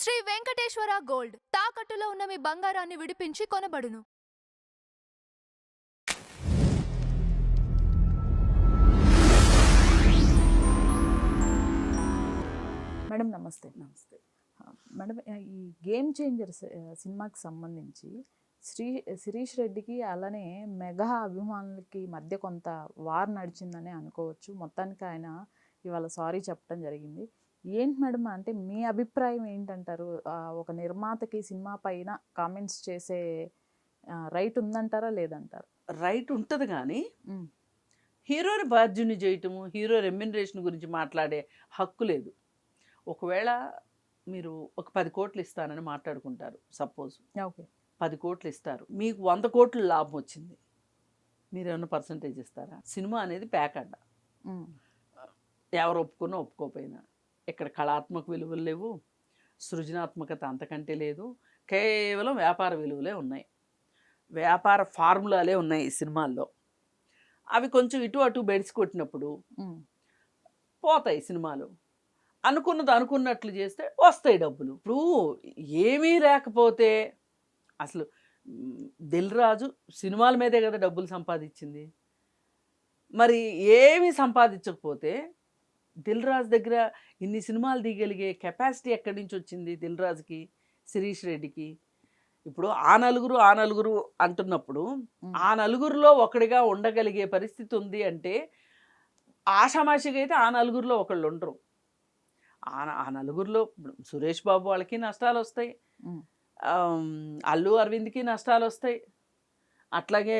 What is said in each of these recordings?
Shri Venkateswara gold తాకట్టులో ఉన్న మీ బంగారాన్ని విడిపించి కొనబడును. మేడం నమస్తే. నమస్తే మేడం, ఈ గేమ్ చేంజర్ సినిమాకి సంబంధించి శిరీష్ రెడ్డికి అలానే మెగా అభిమానులకి మధ్య కొంత వార్ నడిచిందని అనుకోవచ్చు. మొత్తానికి ఆయన ఇవాళ సారీ చెప్పడం జరిగింది. ఏంటి మేడం, అంటే మీ అభిప్రాయం ఏంటంటారు? ఒక నిర్మాతకి సినిమా పైన కామెంట్స్ చేసే రైట్ ఉందంటారా లేదంటారా? రైట్ ఉంటుంది, కానీ హీరోని బాధ్యుని చేయటము, హీరో రెమ్యునరేషన్ గురించి మాట్లాడే హక్కు లేదు. ఒకవేళ మీరు ఒక 10 కోట్లు ఇస్తానని మాట్లాడుకుంటారు, సపోజ్. ఓకే, 10 కోట్లు ఇస్తారు, మీకు 100 కోట్లు లాభం వచ్చింది, మీరు ఏమన్నా పర్సంటేజ్ ఇస్తారా? సినిమా అనేది ప్యాకడ్డ, ఎవరు ఒప్పుకున్నా ఒప్పుకోపోయినా. ఇక్కడ కళాత్మక విలువలు లేవు, సృజనాత్మకత అంతకంటే లేదు, కేవలం వ్యాపార విలువలే ఉన్నాయి, వ్యాపార ఫార్ములాలే ఉన్నాయి ఈ సినిమాల్లో. అవి కొంచెం ఇటు అటు బెడిసి కొట్టినప్పుడు పోతాయి సినిమాలు. అనుకున్నది అనుకున్నట్లు చేస్తే వస్తాయి డబ్బులు. ఇప్పుడు ఏమీ లేకపోతే అసలు దిల్ రాజు సినిమాల మీదే కదా డబ్బులు సంపాదించింది. మరి ఏమీ సంపాదించకపోతే దిల్ రాజు దగ్గర ఇన్ని సినిమాలు దిగలిగే కెపాసిటీ ఎక్కడి నుంచి వచ్చింది దిల్ రాజుకి, శిరీష్ రెడ్డికి? ఇప్పుడు ఆ నలుగురు అంటున్నప్పుడు ఆ నలుగురిలో ఒకడిగా ఉండగలిగే పరిస్థితి ఉంది అంటే ఆషామాషిగా అయితే ఆ నలుగురిలో ఒకళ్ళు ఉండరు. ఆ నలుగురిలో సురేష్ బాబు వాళ్ళకి నష్టాలు వస్తాయి, అల్లు అరవింద్కి నష్టాలు వస్తాయి, అట్లాగే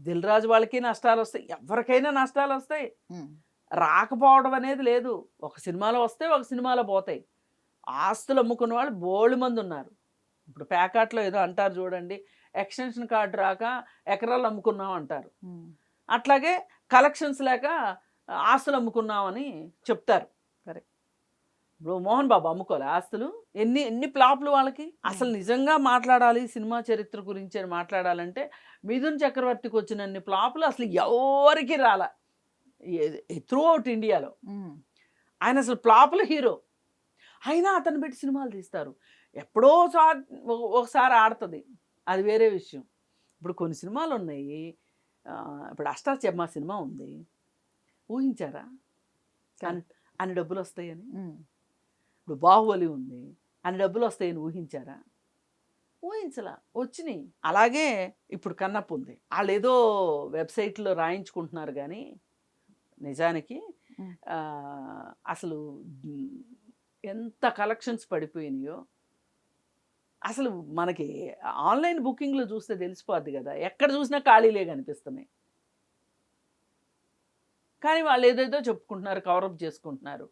దిల్ రాజు వాళ్ళకి నష్టాలు వస్తాయి, ఎవరికైనా నష్టాలు వస్తాయి. రాకపోవడం అనేది లేదు. ఒక సినిమాలో వస్తే ఒక సినిమాలో పోతాయి. ఆస్తులు అమ్ముకున్న వాళ్ళు బోళ్ళు మంది ఉన్నారు. ఇప్పుడు ప్యాకాట్లో ఏదో అంటారు చూడండి, ఎక్స్టెన్షన్ కార్డు రాక ఎకరాలు అమ్ముకున్నాం అంటారు. అట్లాగే కలెక్షన్స్ లేక ఆస్తులు అమ్ముకున్నామని చెప్తారు. కరెక్ట్. ఇప్పుడు మోహన్ బాబు అమ్ముకోలే ఆస్తులు, ఎన్ని ఫ్లాప్లు వాళ్ళకి. అసలు నిజంగా మాట్లాడాలి సినిమా చరిత్ర గురించి అని మాట్లాడాలంటే మిథున్ చక్రవర్తికి వచ్చినన్ని ఫ్లాప్లు అసలు ఎవరికి రాల త్రూ అవుట్ ఇండియాలో. ఆయన అసలు ఫ్లాప్ల హీరో, అయినా అతను పెట్టి సినిమాలు తీస్తారు. ఎప్పుడో ఒకసారి ఆడుతుంది, అది వేరే విషయం. ఇప్పుడు కొన్ని సినిమాలు ఉన్నాయి. ఇప్పుడు అష్టాచెమ్మా సినిమా ఉంది, ఊహించారా అన్ని డబ్బులు వస్తాయని? ఇప్పుడు బాహుబలి ఉంది, అన్ని డబ్బులు వస్తాయని ఊహించారా? ఊహించలా, వచ్చినాయి. అలాగే ఇప్పుడు కన్నప్ప ఉంది, వాళ్ళు ఏదో వెబ్సైట్లో రాయించుకుంటున్నారు, కానీ నిజానికి అసలు ఎంత కలెక్షన్స్ పడిపోయినాయో అసలు మనకి ఆన్లైన్ బుకింగ్లో చూస్తే తెలిసిపోద్ది కదా. ఎక్కడ చూసినా ఖాళీలే కనిపిస్తున్నాయి, కానీ వాళ్ళు ఏదేదో చెప్పుకుంటున్నారు, కవరప్ చేసుకుంటున్నారు.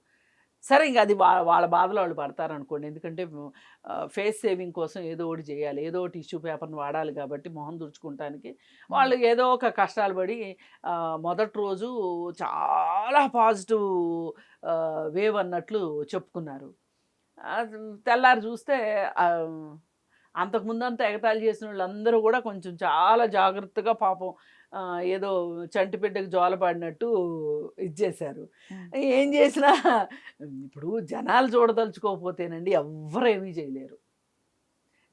సరే, ఇంకా అది వాళ్ళ బాధలు వాళ్ళు పడతారనుకోండి. ఎందుకంటే ఫేస్ సేవింగ్ కోసం ఏదో ఒకటి చేయాలి, ఏదో ఒకటి టిష్యూ పేపర్ని వాడాలి, కాబట్టి మొహం తుడుచుకోవటానికి వాళ్ళు ఏదో ఒక కష్టాలు పడి మొదటి రోజు చాలా పాజిటివ్ వేవ్ అన్నట్లు చెప్పుకున్నారు. తెల్లారి చూస్తే అంతకుముందంతా ఎగతాళి చేసిన వాళ్ళందరూ కూడా కొంచెం చాలా జాగ్రత్తగా పాపం ఏదో చంటిపిడ్డకు జోలపాడినట్టు ఇచ్చేశారు. ఏం చేసినా ఇప్పుడు జనాలు చూడదలుచుకోకపోతేనండి ఎవ్వరు ఏమీ చేయలేరు.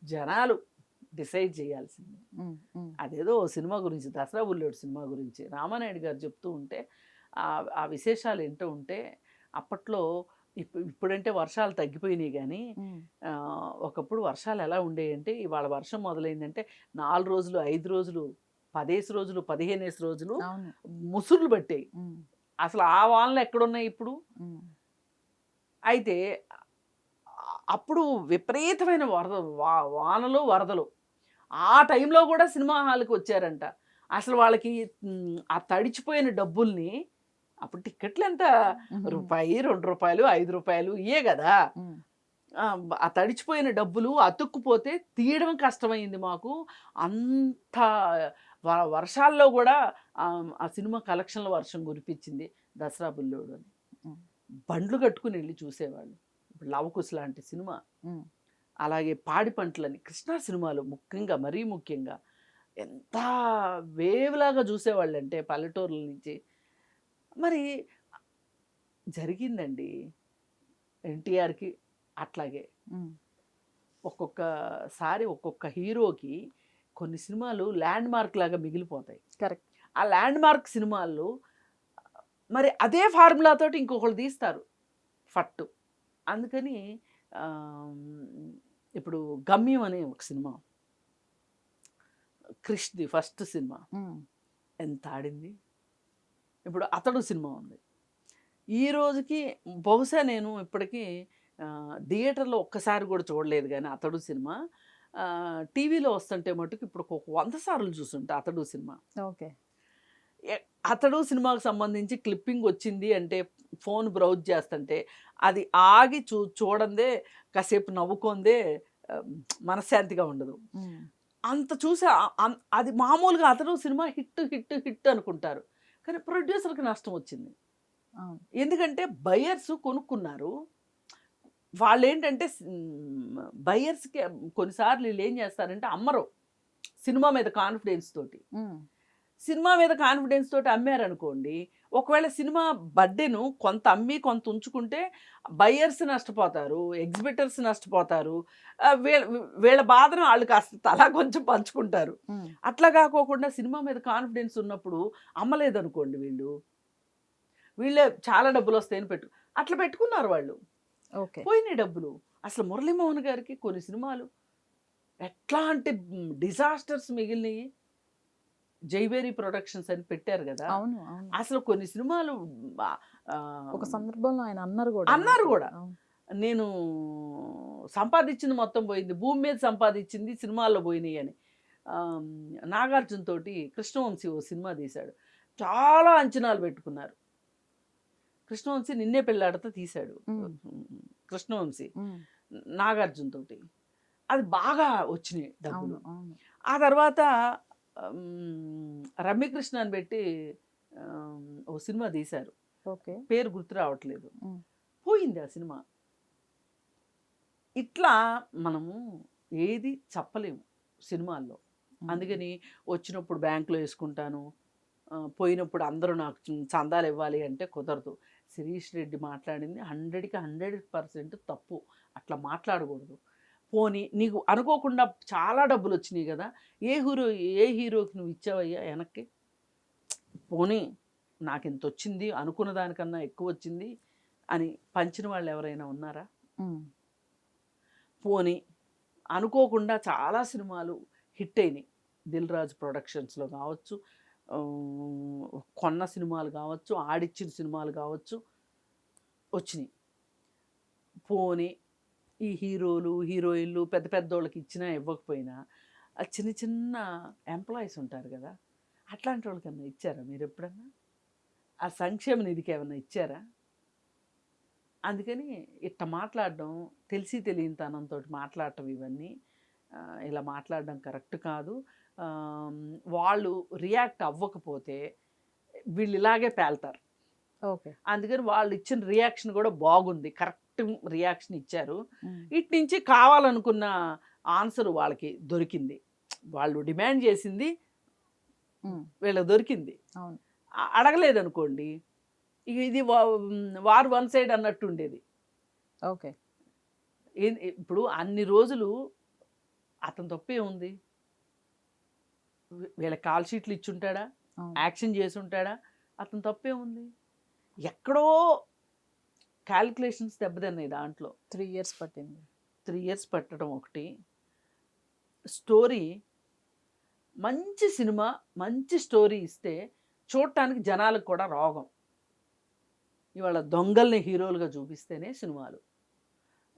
జనాలు డిసైడ్ చేయాల్సింది. అదేదో సినిమా గురించి, దసరా బుల్లోడు సినిమా గురించి రామానాయుడు గారు చెప్తూ ఉంటే ఆ విశేషాలు ఏంటో ఉంటే, అప్పట్లో ఇప్పుడంటే వర్షాలు తగ్గిపోయినాయి, కానీ ఒకప్పుడు వర్షాలు ఎలా ఉండేయంటే, ఇవాళ వర్షం మొదలైందంటే 4 రోజులు, 5 రోజులు, 10 రోజులు, 15 రోజులు ముసుర్లు పట్టాయి. అసలు ఆ వానలు ఎక్కడున్నాయి ఇప్పుడు? అయితే అప్పుడు విపరీతమైన వానలు, వరదలు. ఆ టైంలో కూడా సినిమా హాల్కి వచ్చారంట. అసలు వాళ్ళకి ఆ తడిచిపోయిన డబ్బుల్ని, అప్పుడు టిక్కెట్లు ఎంత, రూపాయి, 2 రూపాయలు, 5 రూపాయలు ఇయే కదా. ఆ తడిచిపోయిన డబ్బులు అతుక్కుపోతే తీయడం కష్టమైంది మాకు. అంత వర్షాల్లో కూడా ఆ సినిమా కలెక్షన్ల వర్షం కురిపించింది దసరా బుల్లోడు అని. బండ్లు కట్టుకుని వెళ్ళి చూసేవాళ్ళు. ఇప్పుడు లవకుశ లాంటి సినిమా, అలాగే పాడి పంటలని, కృష్ణా సినిమాలు ముఖ్యంగా, మరీ ముఖ్యంగా ఎంత వేవ్లాగా చూసేవాళ్ళు అంటే పల్లెటూర్ల నుంచి. మరి జరిగిందండి ఎన్టీఆర్కి అట్లాగే. ఒక్కొక్కసారి ఒక్కొక్క హీరోకి కొన్ని సినిమాలు ల్యాండ్ మార్క్ లాగా మిగిలిపోతాయి. కరెక్ట్. ఆ ల్యాండ్ మార్క్ సినిమాల్లో మరి అదే ఫార్ములాతోటి ఇంకొకళ్ళు తీస్తారు ఫట్టు. అందుకని ఇప్పుడు గమ్యం అనే ఒక సినిమా, క్రిష్ది ఫస్ట్ సినిమా ఎంత ఆడింది. ఇప్పుడు అతడు సినిమా ఉంది. ఈ రోజుకి బహుశా నేను ఇప్పటికీ థియేటర్లో ఒక్కసారి కూడా చూడలేదు, కానీ అతడు సినిమా టీవీలో వస్తుంటే మటుకు ఇప్పుడు ఒక 100 సార్లు చూస్తుంటా అతడు సినిమా. ఓకే. అతడు సినిమాకు సంబంధించి క్లిప్పింగ్ వచ్చింది అంటే ఫోన్ బ్రౌజ్ చేస్తుంటే అది ఆగి చూడందే కాసేపు నవ్వుకుందే మనశ్శాంతిగా ఉండదు. అంత చూసి అది మామూలుగా అతడు సినిమా హిట్ హిట్ హిట్ అనుకుంటారు, కానీ ప్రొడ్యూసర్కి నష్టం వచ్చింది. ఎందుకంటే బయర్స్ కొనుక్కున్నారు. వాళ్ళు ఏంటంటే బయర్స్కి కొన్నిసార్లు వీళ్ళు ఏం చేస్తారంటే అమ్మరు. సినిమా మీద కాన్ఫిడెన్స్ తోటి అమ్మారనుకోండి, ఒకవేళ సినిమా బడ్డెను కొంత అమ్మి కొంత ఉంచుకుంటే బయ్యర్స్ నష్టపోతారు, ఎగ్జిబిటర్స్ నష్టపోతారు, వీళ్ళ బాధను వాళ్ళు కాస్త తలా కొంచెం పంచుకుంటారు. అట్లా కాకోకుండా సినిమా మీద కాన్ఫిడెన్స్ ఉన్నప్పుడు అమ్మలేదనుకోండి, వీళ్ళే చాలా డబ్బులు వస్తాయని అట్లా పెట్టుకున్నారు వాళ్ళు. పోయినాయి డబ్బులు. అసలు మురళీమోహన్ గారికి కొన్ని సినిమాలు ఎట్లాంటి డిజాస్టర్స్ మిగిలినాయి. జైవేరి ప్రొడక్షన్స్ అని పెట్టారు కదా, అసలు కొన్ని సినిమాలు ఒక సందర్భంలో ఆయన అన్నారు కూడా నేను సంపాదించింది మొత్తం పోయింది, భూమి మీద సంపాదించింది సినిమాల్లో పోయినాయి అని. నాగార్జున తోటి కృష్ణవంశీ ఓ సినిమా తీశాడు, చాలా అంచనాలు పెట్టుకున్నారు. కృష్ణవంశీ నిన్నే పెళ్ళాడతా తీశాడు, కృష్ణవంశీ నాగార్జున తోటి. అది బాగా వచ్చినాయి డబ్బులు. ఆ తర్వాత రమ్యకృష్ణ అని పెట్టి ఓ సినిమా తీశారు, పేరు గుర్తు రావట్లేదు, పోయింది ఆ సినిమా. ఇట్లా మనము ఏది చెప్పలేము సినిమాల్లో. అందుకని వచ్చినప్పుడు బ్యాంకులో వేసుకుంటాను, పోయినప్పుడు అందరూ నాకు చందాలు ఇవ్వాలి అంటే కుదరదు. శిరీష్ రెడ్డి మాట్లాడింది 100కి 100% తప్పు. అట్లా మాట్లాడకూడదు. పోనీ నీకు అనుకోకుండా చాలా డబ్బులు వచ్చినాయి కదా, ఏ హీరోకి నువ్వు ఇచ్చావయ్యా వెనక్కి? పోనీ నాకు ఇంత వచ్చింది, అనుకున్న దానికన్నా ఎక్కువ వచ్చింది అని పంచిన వాళ్ళు ఎవరైనా ఉన్నారా? పోనీ అనుకోకుండా చాలా సినిమాలు హిట్ అయినాయి, దిల్ రాజు ప్రొడక్షన్స్లో కావచ్చు, కొన్న సినిమాలు కావచ్చు, ఆడిచ్చిన సినిమాలు కావచ్చు వచ్చినాయి. పోనీ ఈ హీరోలు హీరోయిన్లు పెద్ద పెద్దోళ్ళకి ఇచ్చినా ఇవ్వకపోయినా ఆ చిన్న చిన్న ఎంప్లాయీస్ ఉంటారు కదా, అట్లాంటి వాళ్ళకి ఏమన్నా ఇచ్చారా మీరు ఎప్పుడన్నా? ఆ సంక్షేమ నిధికి ఏమన్నా ఇచ్చారా? అందుకని ఇట్లా మాట్లాడడం, తెలిసి తెలియని తనంతో మాట్లాడటం, ఇవన్నీ ఇలా మాట్లాడడం కరెక్ట్ కాదు. వాళ్ళు రియాక్ట్ అవ్వకపోతే వీళ్ళు ఇలాగే పేల్తారు. అందుకని వాళ్ళు ఇచ్చిన రియాక్షన్ కూడా బాగుంది, కరెక్ట్ రియాక్షన్ ఇచ్చారు. ఇటు నుంచి కావాలనుకున్న ఆన్సర్ వాళ్ళకి దొరికింది, వాళ్ళు డిమాండ్ చేసింది వీళ్ళకి దొరికింది. అడగలేదనుకోండి ఇక ఇది వార్ వన్ సైడ్ అన్నట్టు ఉండేది. ఇప్పుడు అన్ని రోజులు అతని తప్పే ఉంది, వీళ్ళ కాల్ షీట్లు ఇచ్చుంటాడా, యాక్షన్ చేసి ఉంటాడా, అతని తప్పే ఉంది. ఎక్కడో క్యాలిక్యులేషన్స్ దెబ్బతిన్నాయి దాంట్లో. 3 years పట్టింది. 3 years పట్టడం ఒకటి. స్టోరీ మంచి సినిమా, మంచి స్టోరీ ఇస్తే చూడటానికి జనాలకు కూడా రోగం. ఇవాళ దొంగల్ని హీరోలుగా చూపిస్తేనే సినిమాలు,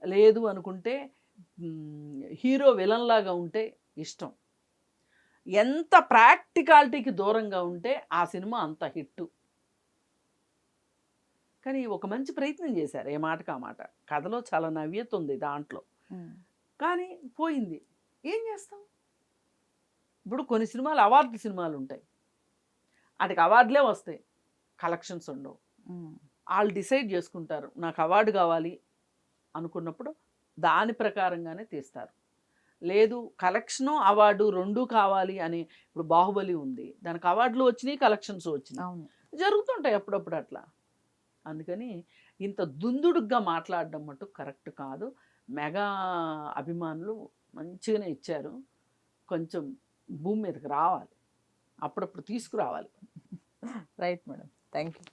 లేదు అనుకుంటే హీరో విలన్లాగా ఉంటే ఇష్టం. ఎంత ప్రాక్టికాలిటీకి దూరంగా ఉంటే ఆ సినిమా అంత హిట్టు. కానీ ఒక మంచి ప్రయత్నం చేశారు, ఏ మాటకు ఆ మాట. కథలో చాలా నవ్యత ఉంది దాంట్లో, కానీ పోయింది. ఏం చేస్తాం? ఇప్పుడు కొన్ని సినిమాలు అవార్డు సినిమాలు ఉంటాయి, వాటికి అవార్డులే వస్తాయి, కలెక్షన్స్ ఉండవు. వాళ్ళు డిసైడ్ చేసుకుంటారు నాకు అవార్డు కావాలి అనుకున్నప్పుడు దాని ప్రకారంగానే తీస్తారు. లేదు కలెక్షను అవార్డు రెండూ కావాలి అని, ఇప్పుడు బాహుబలి ఉంది, దానికి అవార్డులు వచ్చినాయి, కలెక్షన్స్ వచ్చినాయి, జరుగుతుంటాయి అప్పుడప్పుడు అట్లా. అందుకని ఇంత దుందుడుగ్గా మాట్లాడడం మటు కరెక్ట్ కాదు. మెగా అభిమానులు మంచిగానే ఇచ్చారు. కొంచెం భూమి మీదకి రావాలి, అప్పుడప్పుడు తీసుకురావాలి. Right madam, thank you.